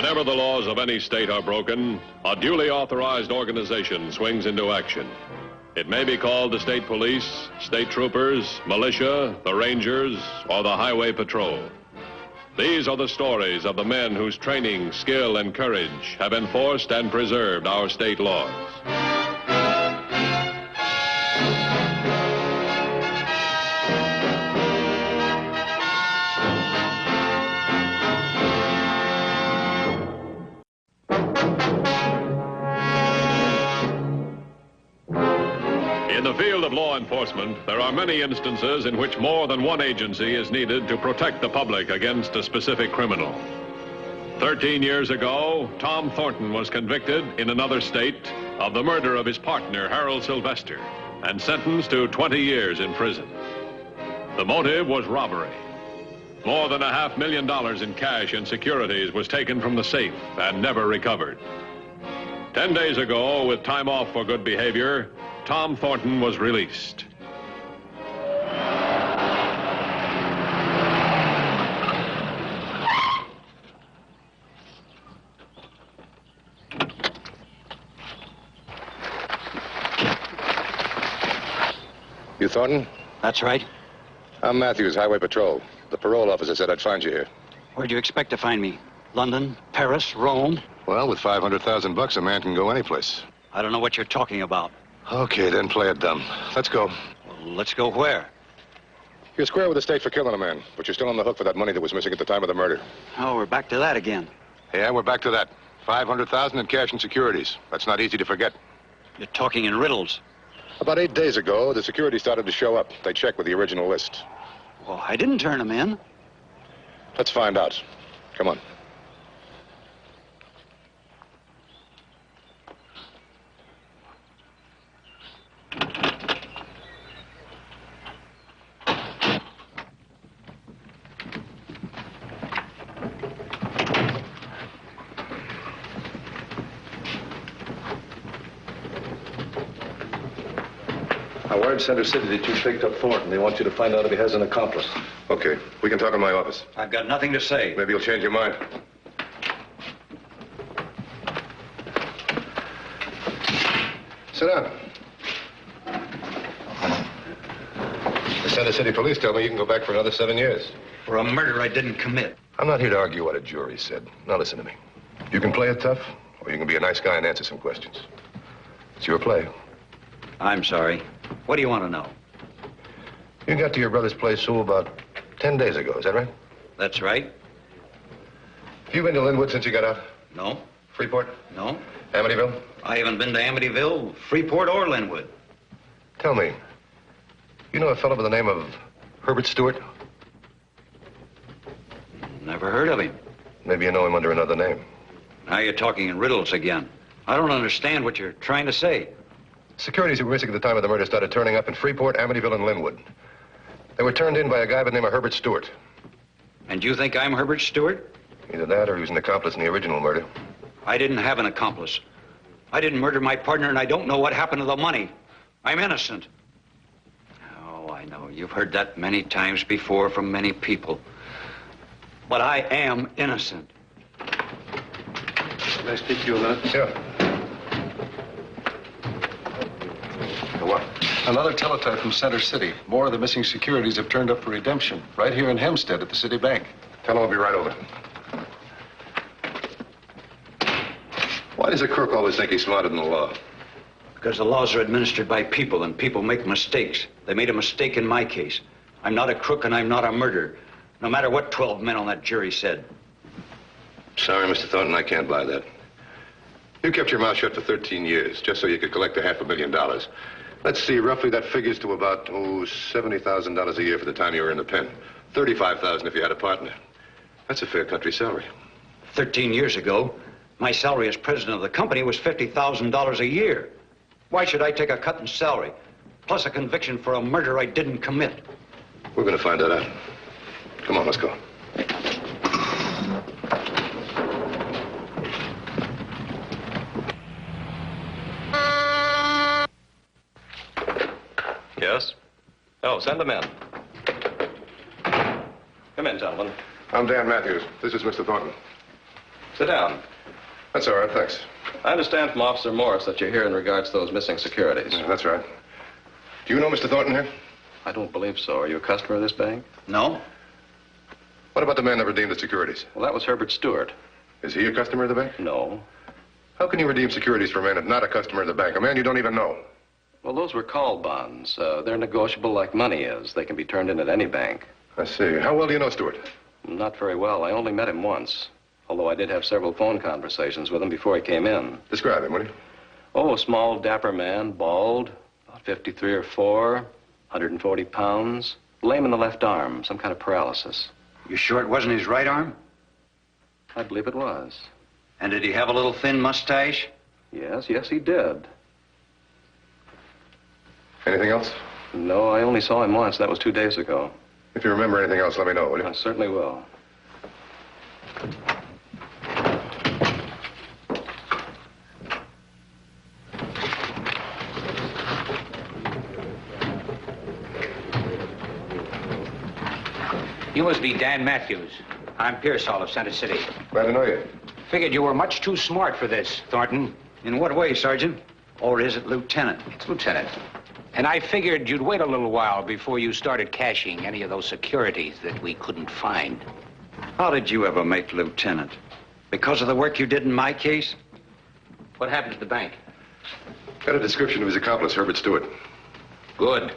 Whenever the laws of any state are broken, a duly authorized organization swings into action. It may be called the state police, state troopers, militia, the rangers, or the highway patrol. These are the stories of the men whose training, skill, and courage have enforced and preserved our state laws. In the field of law enforcement, there are many instances in which more than one agency is needed to protect the public against a specific criminal. 13 years ago, Tom Thornton was convicted in another state of the murder of his partner, Harold Sylvester, and sentenced to 20 years in prison. The motive was robbery. More than $500,000 in cash and securities was taken from the safe and never recovered. 10 days ago, with time off for good behavior, Tom Thornton was released. You Thornton? That's right. I'm Matthews, Highway Patrol. The parole officer said I'd find you here. Where'd you expect to find me? London, Paris, Rome? Well, with $500,000, a man can go anyplace. I don't know what you're talking about. Okay, then play it dumb. Let's go. Well, let's go where? You're square with the state for killing a man, but you're still on the hook for that money that was missing at the time of the murder. Oh, we're back to that again. Yeah, we're back to that. $500,000 in cash and securities. That's not easy to forget. You're talking in riddles. About 8 days ago, the security started to show up. They checked with the original list. Well, I didn't turn them in. Let's find out. Come on. I wired Center City that you picked up Thornton. They want you to find out if he has an accomplice. Okay, we can talk in my office. I've got nothing to say. Maybe you'll change your mind. Sit down. The Center City police tell me you can go back for another 7 years. For a murder I didn't commit. I'm not here to argue what a jury said. Now listen to me. You can play it tough, or you can be a nice guy and answer some questions. It's your play. I'm sorry. What do you want to know? You got to your brother's place, Sue, about 10 days ago. Is that right? That's right. Have you been to Linwood since you got out? No. Freeport? No. Amityville? I haven't been to Amityville, Freeport, or Linwood. Tell me, you know a fellow by the name of Herbert Stewart? Never heard of him. Maybe you know him under another name. Now you're talking in riddles again. I don't understand what you're trying to say. Securities who were missing at the time of the murder started turning up in Freeport, Amityville, and Linwood. They were turned in by a guy by the name of Herbert Stewart. And you think I'm Herbert Stewart? Either that or he was an accomplice in the original murder. I didn't have an accomplice. I didn't murder my partner, and I don't know what happened to the money. I'm innocent. Oh, I know. You've heard that many times before from many people. But I am innocent. Can I speak to you a minute? Sure. What? Another teletype from Center City. More of the missing securities have turned up for redemption. Right here in Hempstead at the City Bank. Tell him I'll be right over. Why does a crook always think he's smarter than the law? Because the laws are administered by people, and people make mistakes. They made a mistake in my case. I'm not a crook, and I'm not a murderer. No matter what 12 men on that jury said. Sorry, Mr. Thornton, I can't buy that. You kept your mouth shut for 13 years, just so you could collect $500,000. Let's see, roughly that figures to about, $70,000 a year for the time you were in the pen. $35,000 if you had a partner. That's a fair country salary. 13 years ago, my salary as president of the company was $50,000 a year. Why should I take a cut in salary, plus a conviction for a murder I didn't commit? We're going to find that out. Come on, let's go. Yes? Oh, send them in. Come in, gentlemen. I'm Dan Matthews. This is Mr. Thornton. Sit down. That's all right, thanks. I understand from Officer Morris that you're here in regards to those missing securities. Yeah, that's right. Do you know Mr. Thornton here? I don't believe so. Are you a customer of this bank? No? What about the man that redeemed the securities? Well, that was Herbert Stewart. Is he a customer of the bank? No. How can you redeem securities for a man that's not a customer of the bank? A man you don't even know. Well, those were call bonds. They're negotiable like money is. They can be turned in at any bank. I see. How well do you know Stewart? Not very well. I only met him once. Although I did have several phone conversations with him before he came in. Describe him, will you? Oh, a small, dapper man, bald, about 53 or 4, 140 pounds, lame in the left arm, some kind of paralysis. You sure it wasn't his right arm? I believe it was. And did he have a little thin mustache? Yes, he did. Anything else? No, I only saw him once. That was 2 days ago. If you remember anything else, let me know, will you? I certainly will. You must be Dan Matthews. I'm Pearsall of Center City. Glad to know you. Figured you were much too smart for this, Thornton. In what way, Sergeant? Or is it Lieutenant? It's Lieutenant. And I figured you'd wait a little while before you started cashing any of those securities that we couldn't find. How did you ever make Lieutenant? Because of the work you did in my case? What happened at the bank? Got a description of his accomplice, Herbert Stewart. Good.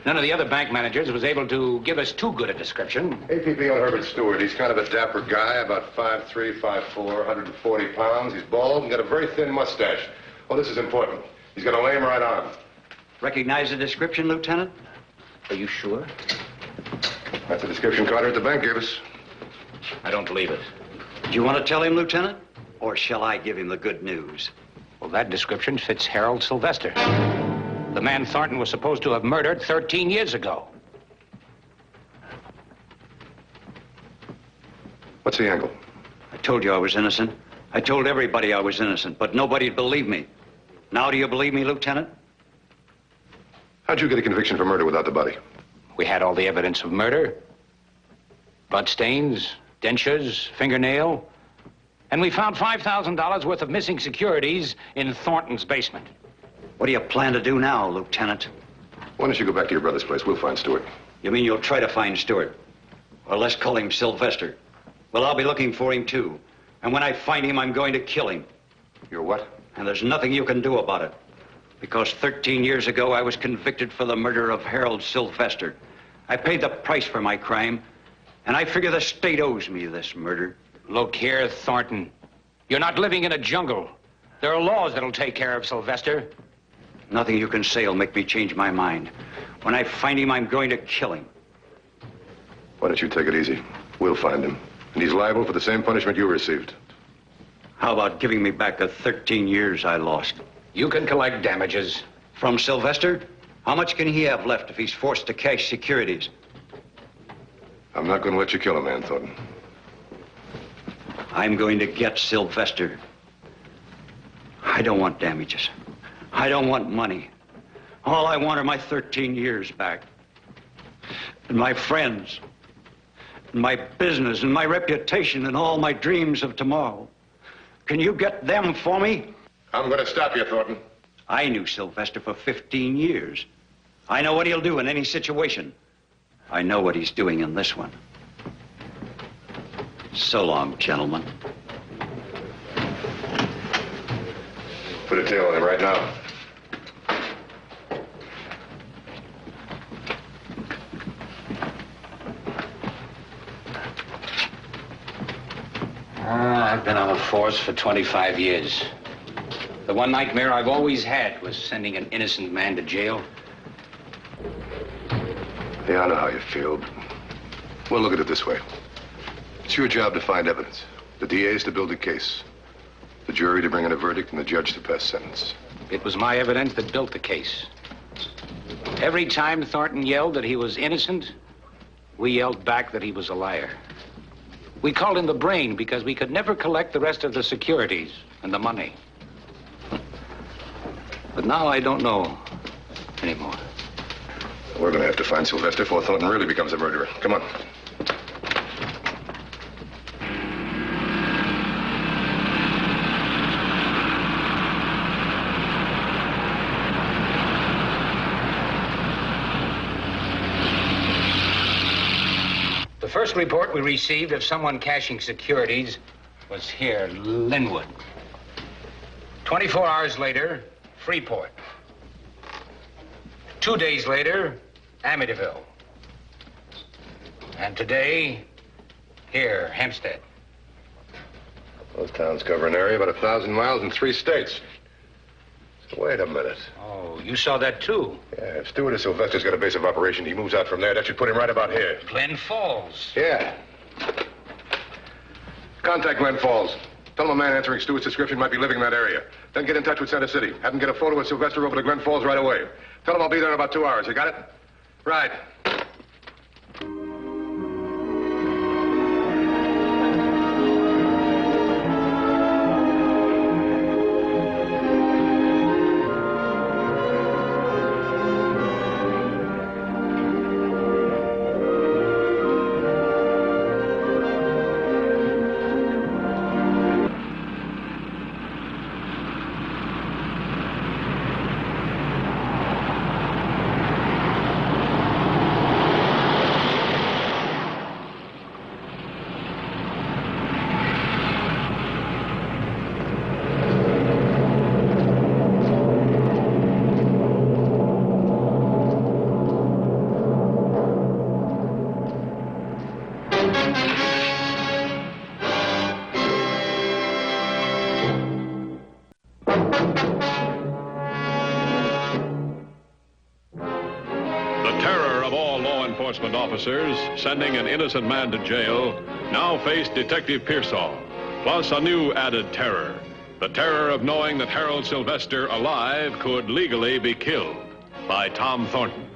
None of the other bank managers was able to give us too good a description. APB on Herbert Stewart. He's kind of a dapper guy, about 5'3", 5'4", 140 pounds. He's bald and got a very thin mustache. Oh, this is important. He's got a lame right arm. Recognize the description, Lieutenant? Are you sure? That's the description Carter at the bank gave us. I don't believe it. Do you want to tell him, Lieutenant? Or shall I give him the good news? Well, that description fits Harold Sylvester. The man Thornton was supposed to have murdered 13 years ago. What's the angle? I told you I was innocent. I told everybody I was innocent, but nobody'd believe me. Now do you believe me, Lieutenant? How'd you get a conviction for murder without the body? We had all the evidence of murder. Bloodstains, dentures, fingernail. And we found $5,000 worth of missing securities in Thornton's basement. What do you plan to do now, Lieutenant? Why don't you go back to your brother's place? We'll find Stewart. You mean you'll try to find Stewart? Or let's call him Sylvester. Well, I'll be looking for him, too. And when I find him, I'm going to kill him. You're what? And there's nothing you can do about it. Because 13 years ago, I was convicted for the murder of Harold Sylvester. I paid the price for my crime, and I figure the state owes me this murder. Look here, Thornton. You're not living in a jungle. There are laws that'll take care of Sylvester. Nothing you can say will make me change my mind. When I find him, I'm going to kill him. Why don't you take it easy? We'll find him. And he's liable for the same punishment you received. How about giving me back the 13 years I lost? You can collect damages. From Sylvester? How much can he have left if he's forced to cash securities? I'm not going to let you kill a man, Thornton. I'm going to get Sylvester. I don't want damages. I don't want money. All I want are my 13 years back. And my friends. And my business and my reputation and all my dreams of tomorrow. Can you get them for me? I'm going to stop you, Thornton. I knew Sylvester for 15 years. I know what he'll do in any situation. I know what he's doing in this one. So long, gentlemen. Put a tail on him right now. I've been on the force for 25 years. The one nightmare I've always had was sending an innocent man to jail. Yeah, I know how you feel. But well, look at it this way. It's your job to find evidence. The DA is to build a case. The jury to bring in a verdict and the judge to pass sentence. It was my evidence that built the case. Every time Thornton yelled that he was innocent, we yelled back that he was a liar. We called him the brain because we could never collect the rest of the securities and the money. But now I don't know anymore. We're going to have to find Sylvester before Thornton really becomes a murderer. Come on. first report we received of someone cashing securities was here, Linwood. 24 hours later, Freeport. 2 days later, Amityville. And today, here, Hempstead. Those towns cover an area about 1,000 miles in 3 states. So wait a minute. Oh, you saw that too? Yeah, if Stewart or Sylvester's got a base of operation, he moves out from there. That should put him right about here. Glen Falls. Yeah. Contact Glen Falls. Tell him a man answering Stewart's description might be living in that area. Then get in touch with Center City. Have him get a photo of Sylvester over to Glen Falls right away. Tell him I'll be there in about 2 hours. You got it? Right. Officers sending an innocent man to jail now faced Detective Pearsall, plus a new added terror. The terror of knowing that Harold Sylvester, alive, could legally be killed by Tom Thornton.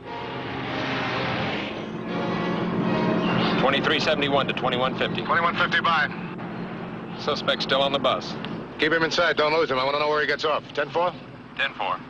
2371 to 2150. 2150 by. Suspect still on the bus. Keep him inside. Don't lose him. I want to know where he gets off. 10-4? 10-4.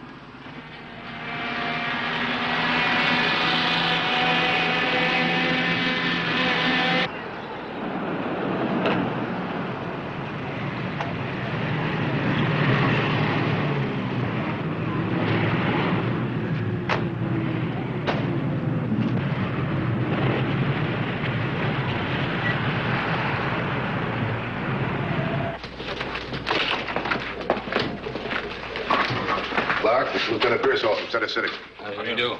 Clark, this is Lieutenant Pearsall from Center City. How do you do?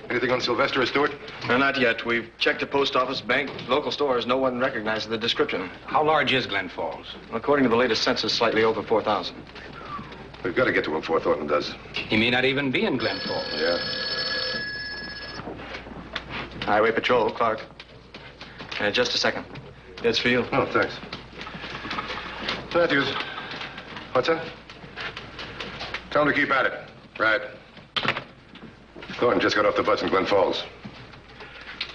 Anything on Sylvester or Stewart? No, not yet. We've checked the post office, bank, local stores. No one recognizes the description. How large is Glen Falls? According to the latest census, slightly over 4,000. We've got to get to him before Thornton does. He may not even be in Glen Falls. Yeah. Highway Patrol, Clark. Just a second. It's for you. Oh, thanks. Matthews. What's that? Tell him to keep at it. Right. Thornton just got off the bus in Glen Falls.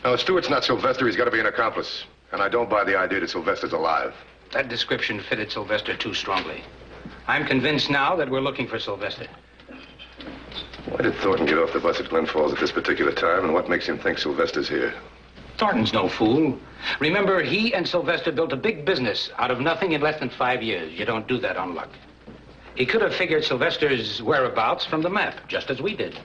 Now, if Stewart's not Sylvester, he's got to be an accomplice. And I don't buy the idea that Sylvester's alive. That description fitted Sylvester too strongly. I'm convinced now that we're looking for Sylvester. Why did Thornton get off the bus at Glen Falls at this particular time, and what makes him think Sylvester's here? Thornton's no fool. Remember, he and Sylvester built a big business out of nothing in less than 5 years. You don't do that on luck. He could have figured Sylvester's whereabouts from the map, just as we did.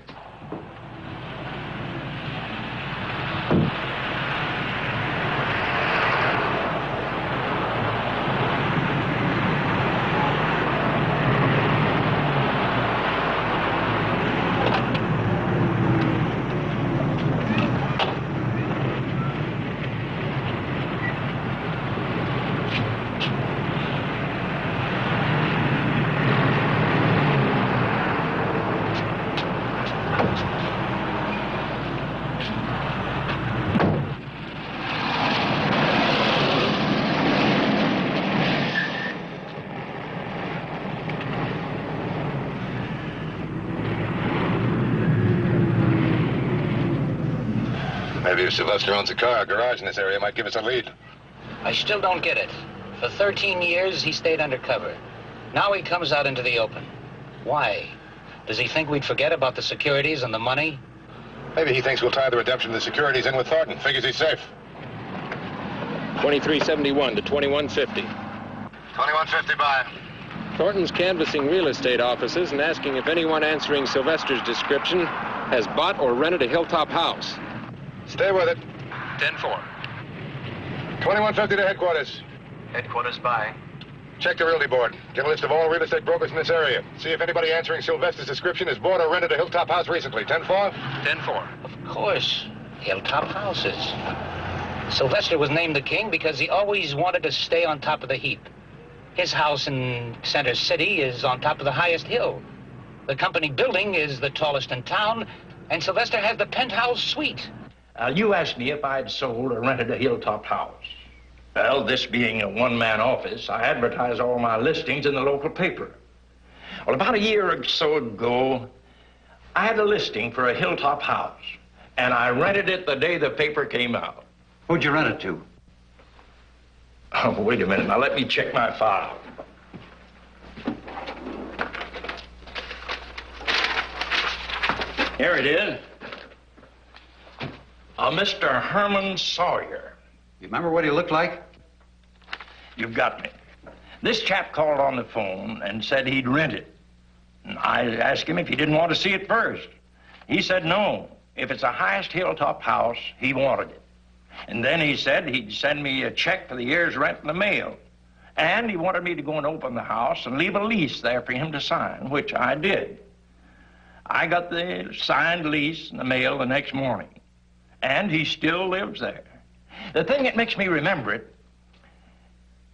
Maybe if Sylvester owns a car, a garage in this area might give us a lead. I still don't get it. For 13 years, he stayed undercover. Now he comes out into the open. Why? Does he think we'd forget about the securities and the money? Maybe he thinks we'll tie the redemption of the securities in with Thornton. Figures he's safe. 2371 to 2150. 2150 by. Thornton's canvassing real estate offices and asking if anyone answering Sylvester's description has bought or rented a hilltop house. Stay with it. 10-4. 2150 to headquarters. Headquarters by. Check the realty board. Get a list of all real estate brokers in this area. See if anybody answering Sylvester's description has bought or rented a Hilltop house recently. 10-4? 10-4. Of course. Hilltop houses. Sylvester was named the king because he always wanted to stay on top of the heap. His house in Center City is on top of the highest hill. The company building is the tallest in town, and Sylvester has the penthouse suite. You asked me if I'd sold or rented a Hilltop house. Well, this being a one-man office, I advertise all my listings in the local paper. Well, about a year or so ago, I had a listing for a Hilltop house, and I rented it the day the paper came out. Who'd you rent it to? Oh, wait a minute. Now, let me check my file. Here it is. Mr. Herman Sawyer. You remember what he looked like? You've got me. This chap called on the phone and said he'd rent it. And I asked him if he didn't want to see it first. He said no. If it's the highest Hilltop house, he wanted it. And then he said he'd send me a check for the year's rent in the mail. And he wanted me to go and open the house and leave a lease there for him to sign, which I did. I got the signed lease in the mail the next morning. And he still lives there. The thing that makes me remember it,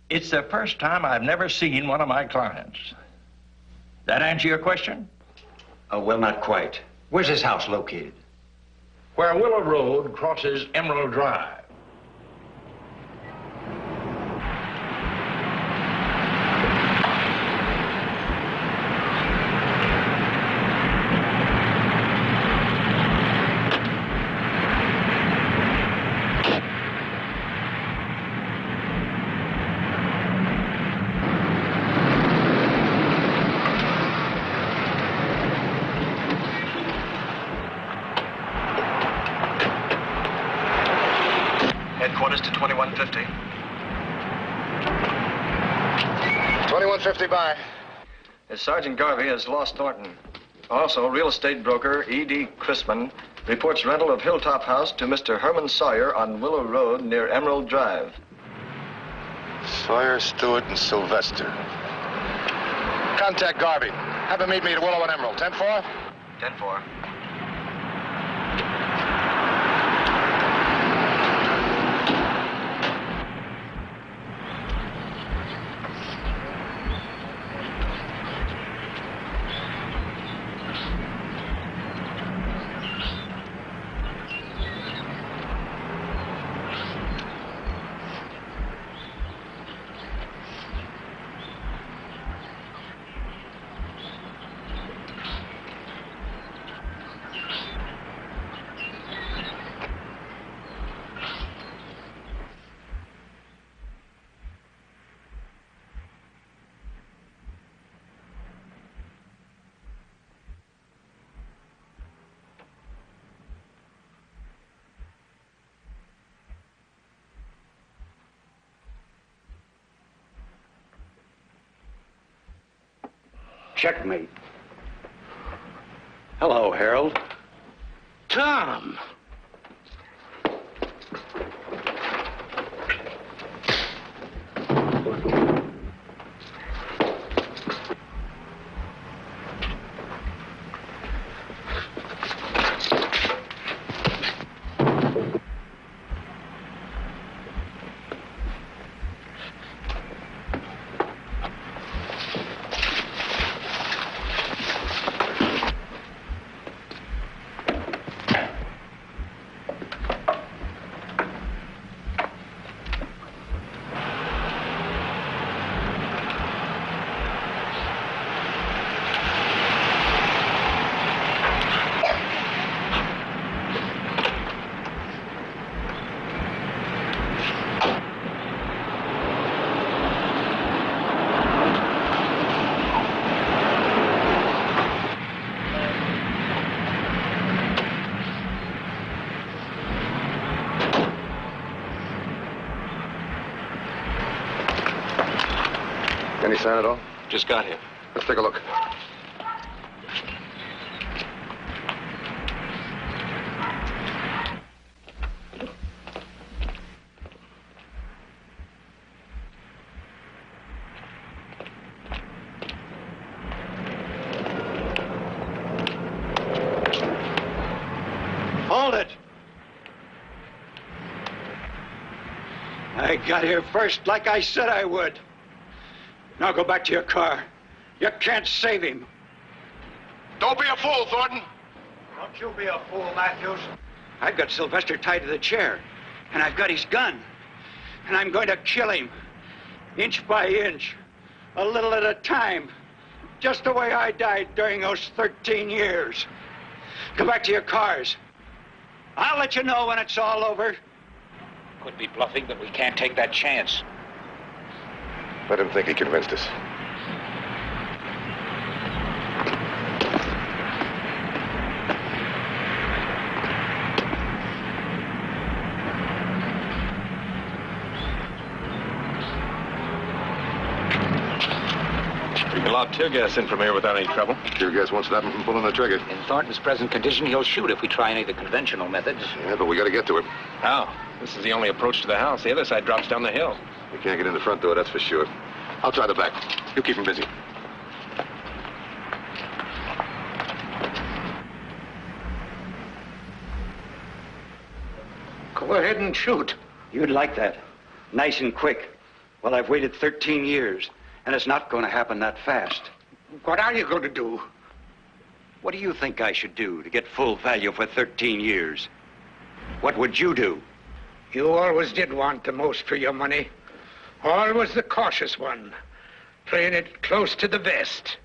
it's the first time I've never seen one of my clients. That answer your question? Well, not quite. Where's his house located? Where Willow Road crosses Emerald Drive. Headquarters to 2150. 2150 by. Sergeant Garvey has lost Thornton. Also, real estate broker E.D. Chrisman reports rental of Hilltop House to Mr. Herman Sawyer on Willow Road near Emerald Drive. Sawyer, Stewart, and Sylvester. Contact Garvey. Have him meet me at Willow and Emerald. 10-4? 10-4. Checkmate. Hello, Harold. Tom! Any sign at all? Just got here. Let's take a look. I got here first like I said I would. Now go back to your car. You can't save him. Don't be a fool, Thornton. Don't you be a fool, Matthews. I've got Sylvester tied to the chair, and I've got his gun. And I'm going to kill him, inch by inch, a little at a time, just the way I died during those 13 years. Go back to your cars. I'll let you know when it's all over. Could be bluffing, but we can't take that chance. Let him think he convinced us. You can lob tear gas in from here without any trouble. Tear gas won't stop him from pulling the trigger. In Thornton's present condition, he'll shoot if we try any of the conventional methods. Yeah, but we got to get to him. How? This is the only approach to the house. The other side drops down the hill. We can't get in the front door, that's for sure. I'll try the back. You keep him busy. Go ahead and shoot. You'd like that. Nice and quick. Well, I've waited 13 years, and it's not going to happen that fast. What are you going to do? What do you think I should do to get full value for 13 years? What would you do? You always did want the most for your money. Always the cautious one, playing it close to the vest.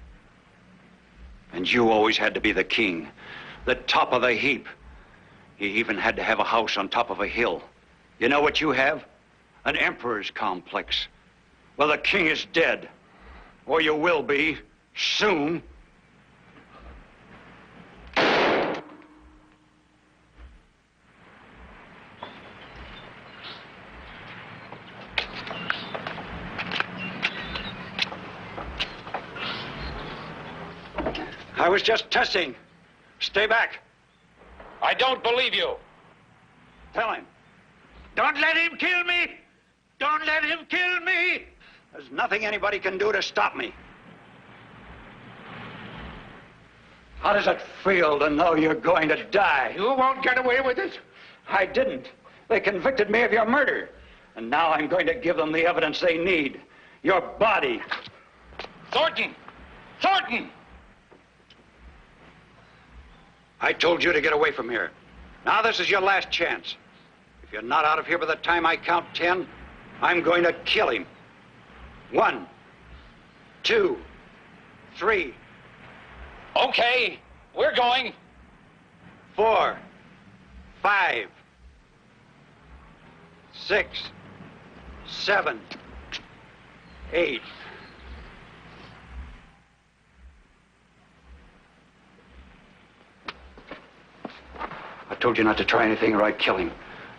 And you always had to be the king, the top of the heap. You even had to have a house on top of a hill. You know what you have? An emperor's complex. Well, the king is dead. Or you will be, soon. I was just testing. Stay back. I don't believe you. Tell him. Don't let him kill me! Don't let him kill me! There's nothing anybody can do to stop me. How does it feel to know you're going to die? You won't get away with it. I didn't. They convicted me of your murder. And now I'm going to give them the evidence they need. Your body. Thornton! Thornton! I told you to get away from here. Now this is your last chance. If you're not out of here by the time I count 10, I'm going to kill him. 1, 2, 3. Okay, we're going. 4, 5, 6, 7, 8. I told you not to try anything or I'd kill him.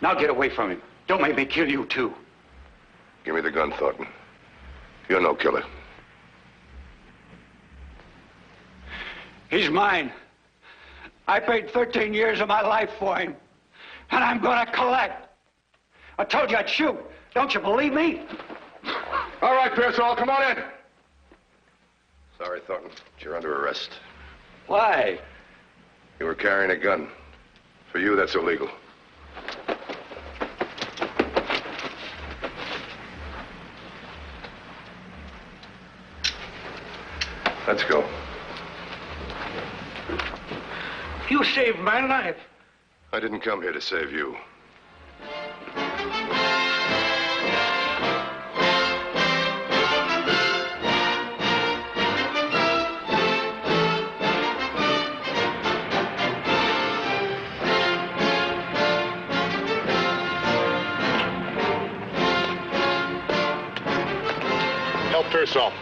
Now get away from him. Don't make me kill you, too. Give me the gun, Thornton. You're no killer. He's mine. I paid 13 years of my life for him. And I'm going to collect. I told you I'd shoot. Don't you believe me? All right, Pearsall, come on in. Sorry, Thornton, but you're under arrest. Why? You were carrying a gun. For you, that's illegal. Let's go. You saved my life. I didn't come here to save you. Help Pearsall.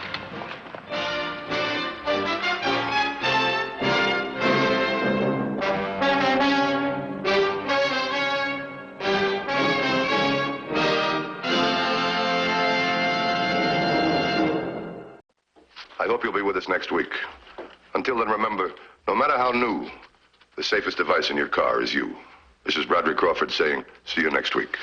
I hope you'll be with us next week. Until then, remember, no matter how new, the safest device in your car is you. This is Broderick Crawford saying, see you next week.